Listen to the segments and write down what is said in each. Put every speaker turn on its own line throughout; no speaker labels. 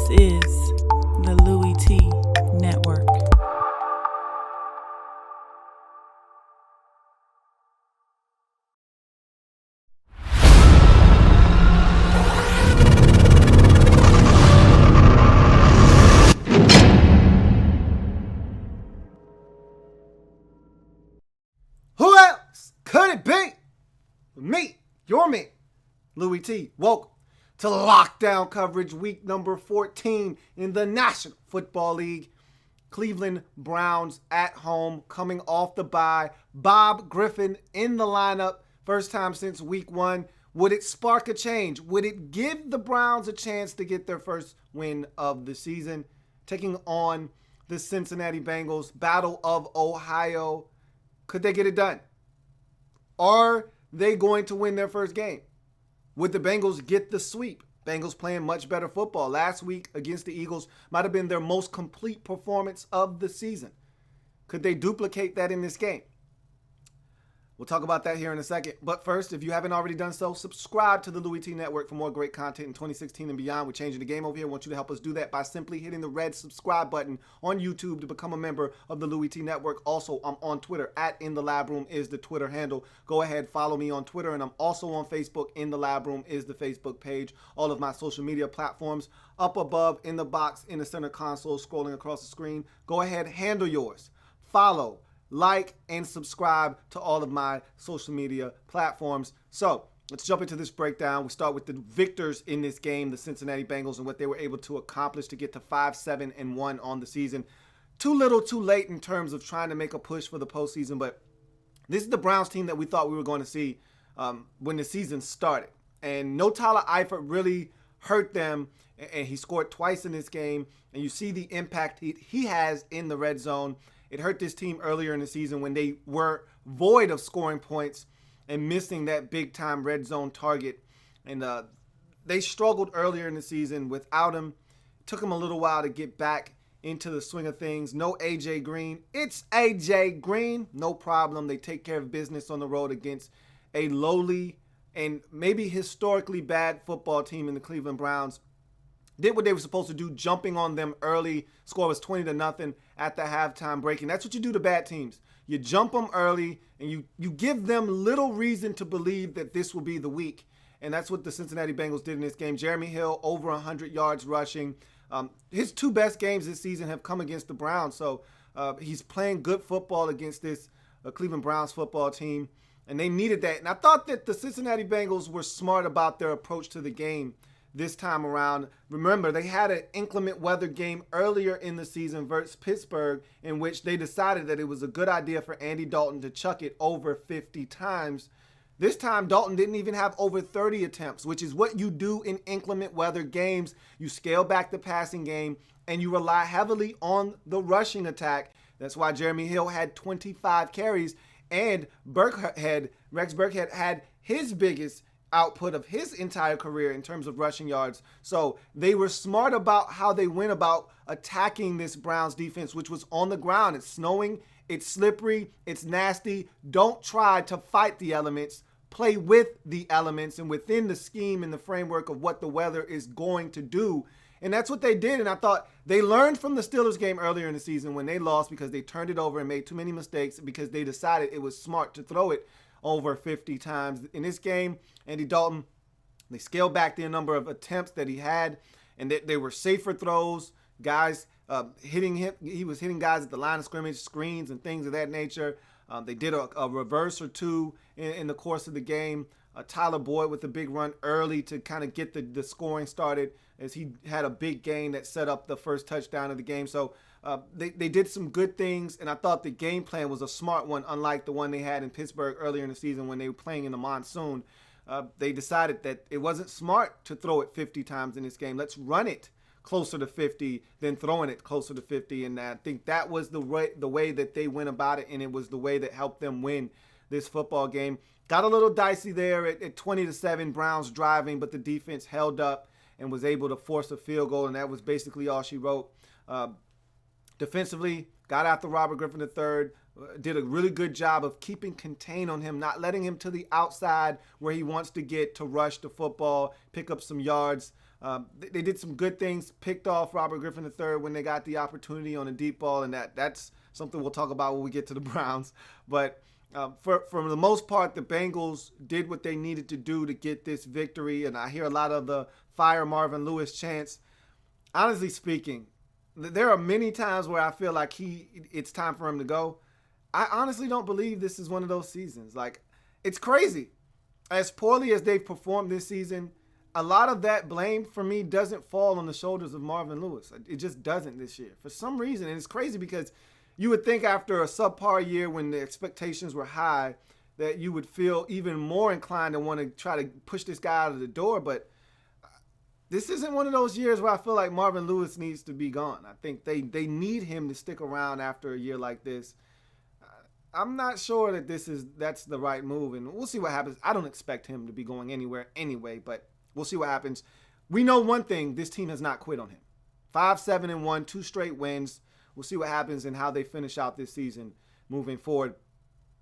is the Louie Tee Network.
Who else could it be? Me, your man, Louie Tee. Welcome to lockdown coverage, week number 14 in the National Football League. Cleveland Browns at home, coming off the bye. Bob Griffin in the lineup, first time since week 1. Would it spark a change? Would it give the Browns a chance to get their first win of the season? Taking on the Cincinnati Bengals, Battle of Ohio. Could they get it done? Are they going to win their first game? Would the Bengals get the sweep? Bengals playing much better football. Last week against the Eagles might have been their most complete performance of the season. Could they duplicate that in this game? We'll talk about that here in a second. But first, if you haven't already done so, subscribe to the Louie Tee Network for more great content in 2016 and beyond. We're changing the game over here. I want you to help us do that by simply hitting the red subscribe button on YouTube to become a member of the Louie Tee Network. Also, I'm on Twitter. @InTheLabRoom is the Twitter handle. Go ahead, follow me on Twitter. And I'm also on Facebook. In the Lab Room is the Facebook page. All of my social media platforms up above in the box in the center console scrolling across the screen. Go ahead, handle yours. Follow, like, and subscribe to all of my social media platforms. So let's jump into this breakdown. We start with the victors in this game, the Cincinnati Bengals, and what they were able to accomplish to get to 5-7-1 on the season. Too little, too late in terms of trying to make a push for the postseason, but this is the Browns team that we thought we were going to see when the season started. And no Tyler Eifert really hurt them, and he scored twice in this game, and you see the impact he has in the red zone. It hurt this team earlier in the season when they were void of scoring points and missing that big-time red zone target. And they struggled earlier in the season without him. It took them a little while to get back into the swing of things. No A.J. Green. It's A.J. Green. No problem. They take care of business on the road against a lowly and maybe historically bad football team in the Cleveland Browns. Did what they were supposed to do, jumping on them early. Score was 20-0 at the halftime break. And that's what you do to bad teams. You jump them early, and you give them little reason to believe that this will be the week. And that's what the Cincinnati Bengals did in this game. Jeremy Hill, over 100 yards rushing. His two best games this season have come against the Browns. So he's playing good football against this Cleveland Browns football team. And they needed that. And I thought that the Cincinnati Bengals were smart about their approach to the game this time around. Remember, they had an inclement weather game earlier in the season versus Pittsburgh, in which they decided that it was a good idea for Andy Dalton to chuck it over 50 times. This time, Dalton didn't even have over 30 attempts, which is what you do in inclement weather games. You scale back the passing game, and you rely heavily on the rushing attack. That's why Jeremy Hill had 25 carries, and Rex Burkhead had his biggest output of his entire career in terms of rushing yards. So they were smart about how they went about attacking this Browns defense, which was on the ground. It's snowing, it's slippery, it's nasty. Don't try to fight the elements. Play with the elements and within the scheme and the framework of what the weather is going to do. And that's what they did. And I thought they learned from the Steelers game earlier in the season when they lost because they turned it over and made too many mistakes because they decided it was smart to throw it over 50 times. In this game, Andy Dalton, they scaled back the number of attempts that he had, and they were safer throws. Guys hitting him. He was hitting guys at the line of scrimmage, screens, and things of that nature. They did a reverse or two in the course of the game. Tyler Boyd with a big run early to kind of get the scoring started, as he had a big gain that set up the first touchdown of the game. So they did some good things, and I thought the game plan was a smart one, unlike the one they had in Pittsburgh earlier in the season when they were playing in the monsoon. They decided that it wasn't smart to throw it 50 times in this game. Let's run it closer to 50 than throwing it closer to 50. And I think that was the way that they went about it, and it was the way that helped them win this football game. Got a little dicey there at 20-7, Browns driving, but the defense held up and was able to force a field goal, and that was basically all she wrote. Defensively, got after Robert Griffin III, did a really good job of keeping contain on him, not letting him to the outside where he wants to get to rush the football, pick up some yards. They did some good things, picked off Robert Griffin III when they got the opportunity on a deep ball, and that's something we'll talk about when we get to the Browns. But for the most part, the Bengals did what they needed to do to get this victory, and I hear a lot of the fire Marvin Lewis chants. Honestly speaking, there are many times where I feel like it's time for him to go. I honestly don't believe this is one of those seasons. Like, it's crazy. As poorly as they've performed this season, a lot of that blame for me doesn't fall on the shoulders of Marvin Lewis. It just doesn't this year. For some reason, and it's crazy because you would think after a subpar year when the expectations were high that you would feel even more inclined to want to try to push this guy out of the door, but this isn't one of those years where I feel like Marvin Lewis needs to be gone. I think they need him to stick around after a year like this. I'm not sure that that's the right move, and we'll see what happens. I don't expect him to be going anywhere anyway, but we'll see what happens. We know one thing: this team has not quit on him. 5-7-1, 2 straight wins. We'll see what happens and how they finish out this season moving forward.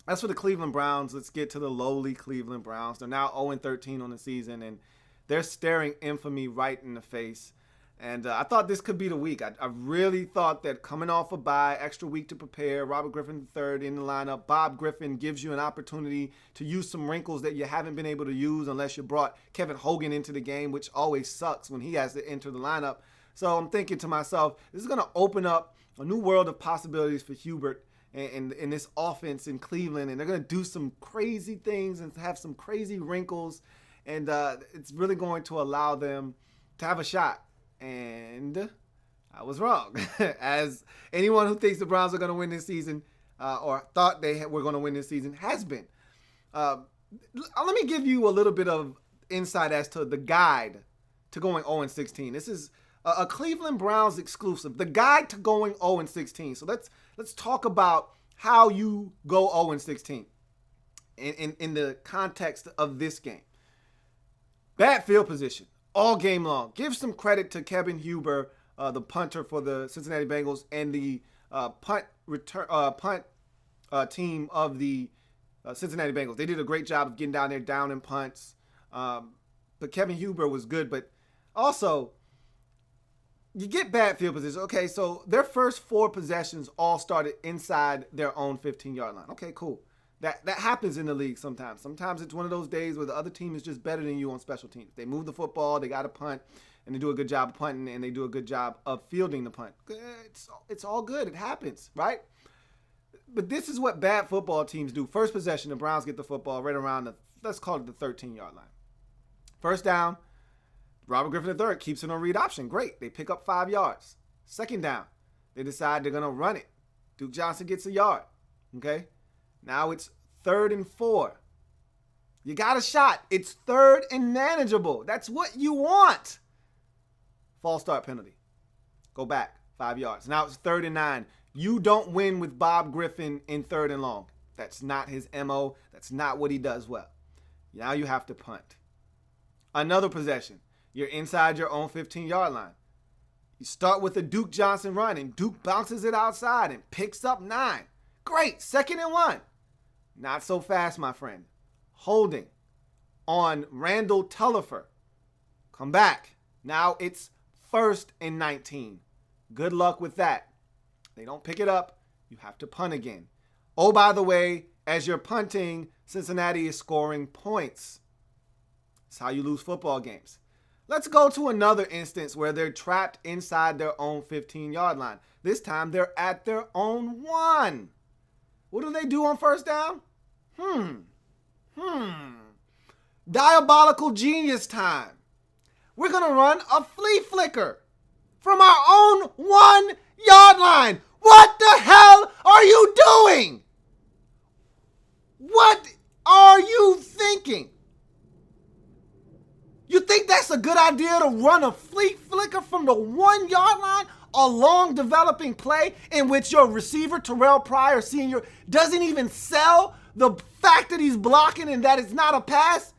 As for the Cleveland Browns, let's get to the lowly Cleveland Browns. They're now 0-13 on the season, and they're staring infamy right in the face. And I thought this could be the week. I really thought that coming off a bye, extra week to prepare, Robert Griffin III in the lineup, Bob Griffin gives you an opportunity to use some wrinkles that you haven't been able to use unless you brought Kevin Hogan into the game, which always sucks when he has to enter the lineup. So I'm thinking to myself, this is going to open up a new world of possibilities for Hubert and this offense in Cleveland. And they're going to do some crazy things and have some crazy wrinkles. And it's really going to allow them to have a shot. And I was wrong. As anyone who thinks the Browns are going to win this season or thought they were going to win this season has been. Let me give you a little bit of insight as to the guide to going 0-16. This is a Cleveland Browns exclusive, the guide to going 0-16. So let's talk about how you go 0-16 in the context of this game. Bad field position all game long. Give some credit to Kevin Huber, the punter for the Cincinnati Bengals, and the punt team of the Cincinnati Bengals. They did a great job of getting down there, down in punts. But Kevin Huber was good. But also, you get bad field position. Okay, so their first 4 possessions all started inside their own 15-yard line. Okay, cool. That happens in the league sometimes. Sometimes it's one of those days where the other team is just better than you on special teams. They move the football, they got to punt, and they do a good job of punting, and they do a good job of fielding the punt. It's all good. It happens, right? But this is what bad football teams do. First possession, the Browns get the football right around let's call it the 13-yard line. First down, Robert Griffin III keeps it on read option. Great. They pick up 5 yards. Second down, they decide they're going to run it. Duke Johnson gets a yard. Okay? Now it's 3rd and 4. You got a shot. It's 3rd and manageable. That's what you want. False start penalty. Go back 5 yards. Now it's 3rd and 9. You don't win with Bob Griffin in 3rd and long. That's not his MO. That's not what he does well. Now you have to punt. Another possession. You're inside your own 15-yard line. You start with a Duke Johnson run, and Duke bounces it outside and picks up 9. Great. 2nd and 1. Not so fast, my friend. Holding on Randall Tullifer. Come back. Now it's 1st and 19. Good luck with that. They don't pick it up. You have to punt again. Oh, by the way, as you're punting, Cincinnati is scoring points. That's how you lose football games. Let's go to another instance where they're trapped inside their own 15-yard line. This time they're at their own 1. What do they do on first down? Diabolical genius time. We're going to run a flea flicker from our own 1-yard line. What the hell are you doing? What are you thinking? You think that's a good idea to run a flea flicker from the 1-yard line? A long developing play in which your receiver, Terrell Pryor Sr., doesn't even sell the fact that he's blocking and that it's not a pass?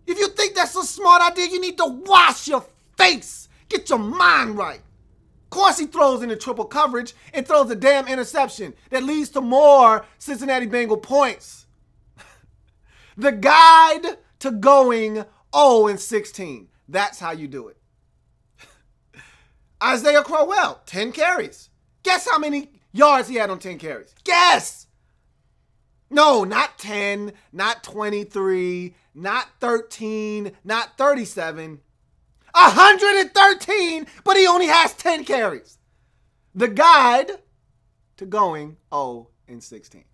If you think that's a smart idea, you need to wash your face. Get your mind right. Of course he throws into triple coverage and throws a damn interception that leads to more Cincinnati Bengal points. The guide to going 0-16. That's how you do it. Isaiah Crowell, 10 carries. Guess how many yards he had on 10 carries? Guess. No, not 10, not 23, not 13, not 37. 113, but he only has 10 carries. The guide to going 0-16.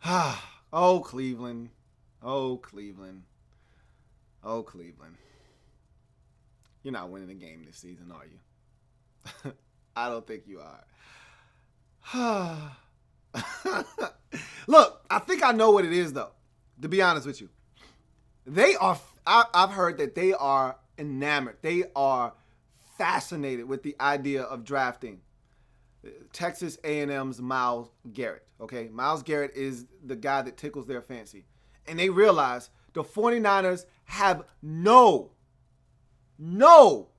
Oh, Cleveland. Oh, Cleveland. Oh, Cleveland. You're not winning the game this season, are you? I don't think you are. Look, I think I know what it is, though, to be honest with you. I've heard that they are enamored. They are fascinated with the idea of drafting Texas A&M's Myles Garrett. Okay, Myles Garrett is the guy that tickles their fancy. And they realize the 49ers have no, and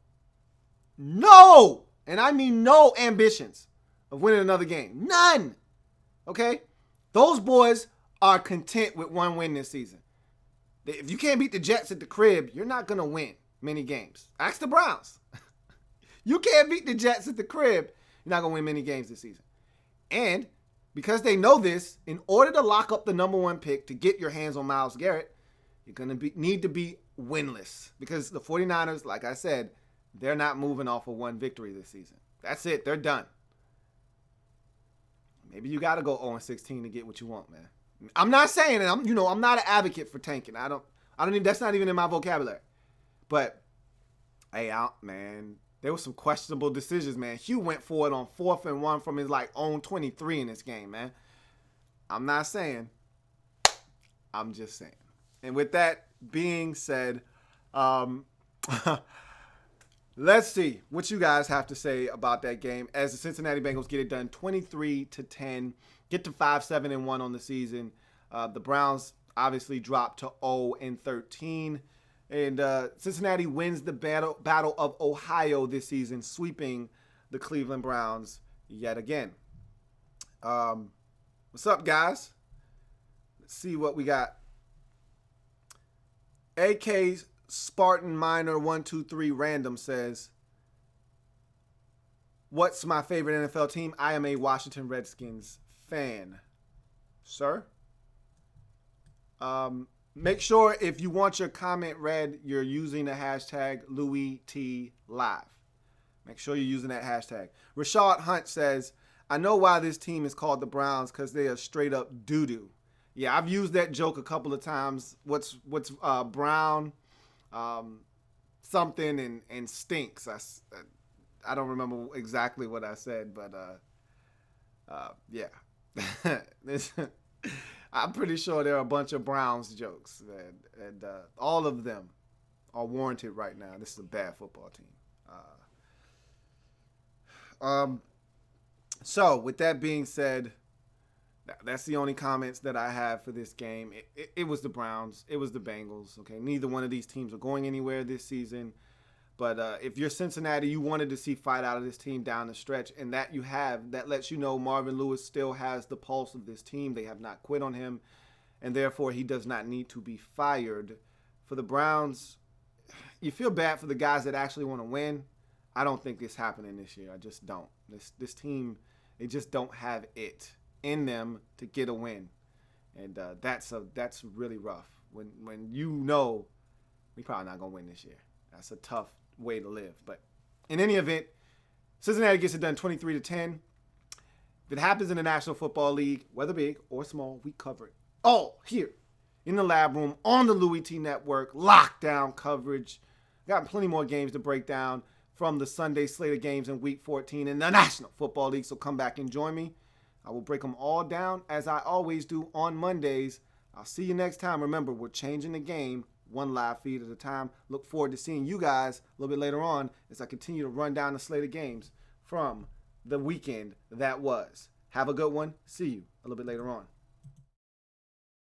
I mean no ambitions of winning another game. None. Okay? Those boys are content with one win this season. If you can't beat the Jets at the crib, you're not going to win many games. Ask the Browns. You can't beat the Jets at the crib, you're not going to win many games this season. And because they know this, in order to lock up the number one pick to get your hands on Myles Garrett, you're going to need to be winless. Because the 49ers, like I said, they're not moving off of one victory this season. That's it. They're done. Maybe you got to go 0-16 to get what you want, man. I'm not saying it. I'm not an advocate for tanking. I don't even, that's not even in my vocabulary. But, hey, man, there were some questionable decisions, man. Hugh went for it on 4th and 1 from his, own 23 in this game, man. I'm not saying. I'm just saying. And with that being said, let's see what you guys have to say about that game as the Cincinnati Bengals get it done 23-10, get to 5-7-1 on the season. The Browns obviously dropped to 0-13. And Cincinnati wins the Battle of Ohio this season, sweeping the Cleveland Browns yet again. What's up, guys? Let's see what we got. AK Spartan Minor 123 Random says, what's my favorite NFL team? I am a Washington Redskins fan. Sir? Make sure if you want your comment read, you're using the hashtag Louie Tee Live. Make sure you're using that hashtag. Rashad Hunt says, I know why this team is called the Browns, because they are straight up doo-doo. Yeah, I've used that joke a couple of times. What's brown, something, and stinks. I don't remember exactly what I said, but yeah. I'm pretty sure there are a bunch of Browns jokes, and all of them are warranted right now. This is a bad football team. So, with that being said, that's the only comments that I have for this game. It was the Browns. It was the Bengals. Okay, neither one of these teams are going anywhere this season. But if you're Cincinnati, you wanted to see fight out of this team down the stretch, and that you have. That lets you know Marvin Lewis still has the pulse of this team. They have not quit on him, and therefore he does not need to be fired. For the Browns, you feel bad for the guys that actually want to win. I don't think it's happening this year. I just don't. This team, they just don't have it in them to get a win, and that's really rough. When you know we're probably not gonna win this year. That's a tough way to live. But in any event, Cincinnati gets it done 23-10. If it happens in the National Football League, whether big or small, we cover it all here in the Lab Room on the Louie Tee Network. Lockdown coverage. Got plenty more games to break down from the Sunday slate of games in Week 14 in the National Football League. So come back and join me. I will break them all down as I always do on Mondays. I'll see you next time. Remember, we're changing the game one live feed at a time. Look forward to seeing you guys a little bit later on as I continue to run down the slate of games from the weekend that was. Have a good one. See you a little bit later on.